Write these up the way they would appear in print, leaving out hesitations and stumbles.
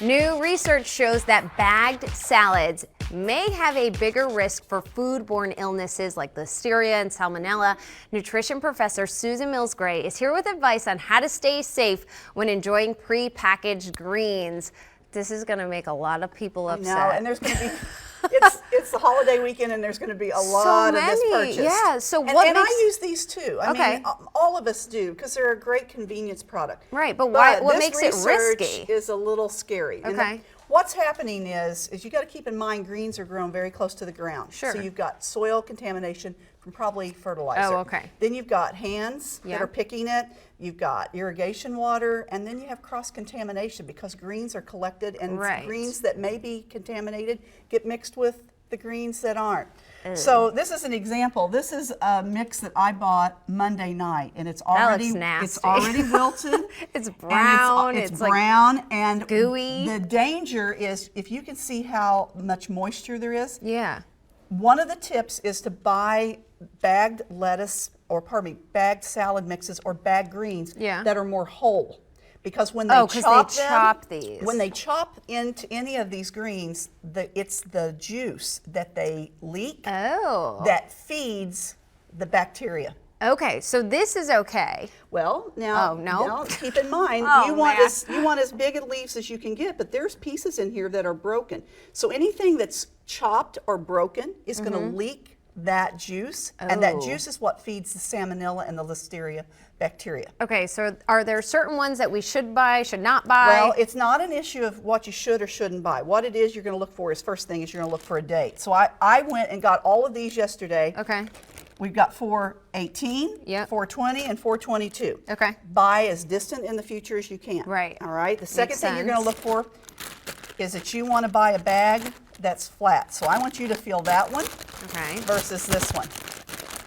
New research shows that bagged salads may have a bigger risk for foodborne illnesses like Listeria and Salmonella. Nutrition professor Susan Mills-Gray is here with advice on how to stay safe when enjoying pre-packaged greens. This is going to make a lot of people upset. No, and there's going to be, it's the holiday weekend and there's going to be a lot of this purchased. Yeah, so I use these too. I mean, all of us do because they're a great convenience product. Right, but what makes it risky? This research is a little scary. Okay. What's happening is you got to keep in mind greens are grown very close to the ground. Sure. So you've got soil contamination from probably fertilizer. Oh, okay. Then you've got hands that are picking it. You've got irrigation water, and then you have cross-contamination because greens are collected, and greens that may be contaminated get mixed with the greens that aren't. So this is an example. This is a mix that I bought Monday night, and it's already wilted. It's brown. It's brown and gooey. The danger is if you can see how much moisture there is. Yeah. One of the tips is to buy bagged lettuce, or pardon me, bagged salad mixes or bagged greens that are more whole. Because when they chop into any of these greens, it's the juice that they leak that feeds the bacteria. Okay, so this is okay. Well, now, keep in mind, you want as big a leaves as you can get, but there's pieces in here that are broken. So anything that's chopped or broken is going to leak that juice, and that juice is what feeds the Salmonella and the Listeria bacteria. Okay, so are there certain ones that we should buy, should not buy? Well, it's not an issue of what you should or shouldn't buy. What it is you're going to look for is, first thing is you're going to look for a date. So I went and got all of these yesterday. Okay. We've got 4/18, 4/20, and 4/22. Okay. Buy as distant in the future as you can. Right. All right. The second thing you're going to look for is that you want to buy a bag that's flat. So I want you to feel that one versus this one.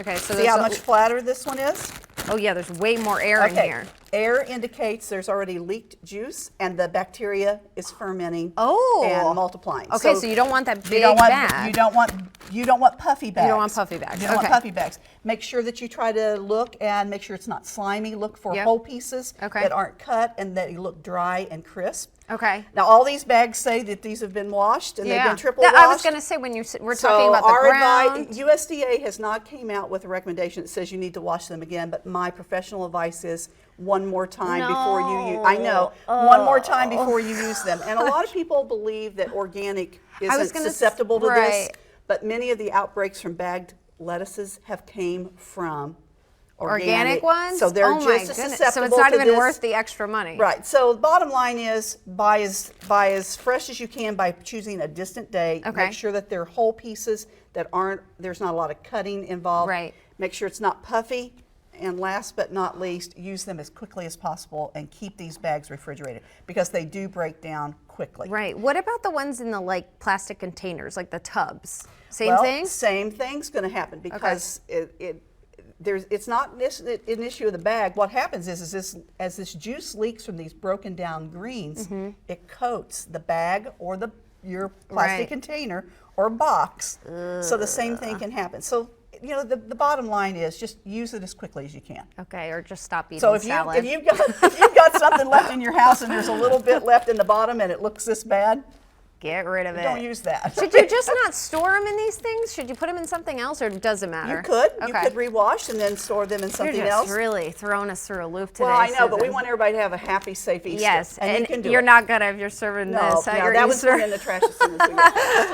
Okay. So see how much flatter this one is? Oh yeah, there's way more air in here. Air indicates there's already leaked juice and the bacteria is fermenting and multiplying. Okay, so you don't want that big bag. You don't want puffy bags. You don't want puffy bags. You don't want puffy bags. Make sure that you try to look and make sure it's not slimy. Look for whole pieces that aren't cut and that you look dry and crisp. Okay. Now all these bags say that these have been washed and they've been triple washed. I was going to say when we're talking about the ground. USDA has not came out with a recommendation that says you need to wash them again, but my professional advice is one more time before you use. I know, one more time before you use them. And a lot of people believe that organic isn't susceptible to this, but many of the outbreaks from bagged lettuces have came from organic ones. So they're just as susceptible. So it's not even worth the extra money. Right. So the bottom line is buy as fresh as you can by choosing a distant day. Make sure that they're whole pieces that there's not a lot of cutting involved. Right. Make sure it's not puffy. And last but not least, use them as quickly as possible and keep these bags refrigerated because they do break down quickly. Right. What about the ones in the plastic containers, like the tubs? Same thing? Same thing's going to happen because it's not an issue of the bag. What happens is as this juice leaks from these broken down greens, it coats the bag or your plastic container or box. So the same thing can happen. So the bottom line is just use it as quickly as you can. Okay, or just stop eating salad. So if you've got something left in your house and there's a little bit left in the bottom and it looks this bad, get rid of it. Don't use that. Should you just not store them in these things? Should you put them in something else, or does it matter? You could. You could rewash and then store them in something else. You're just really throwing us through a loop today. Well, I know, but we want everybody to have a happy, safe Easter. Yes, and you can do you're not gonna if you're serving this. No, that was in the trash as soon as we get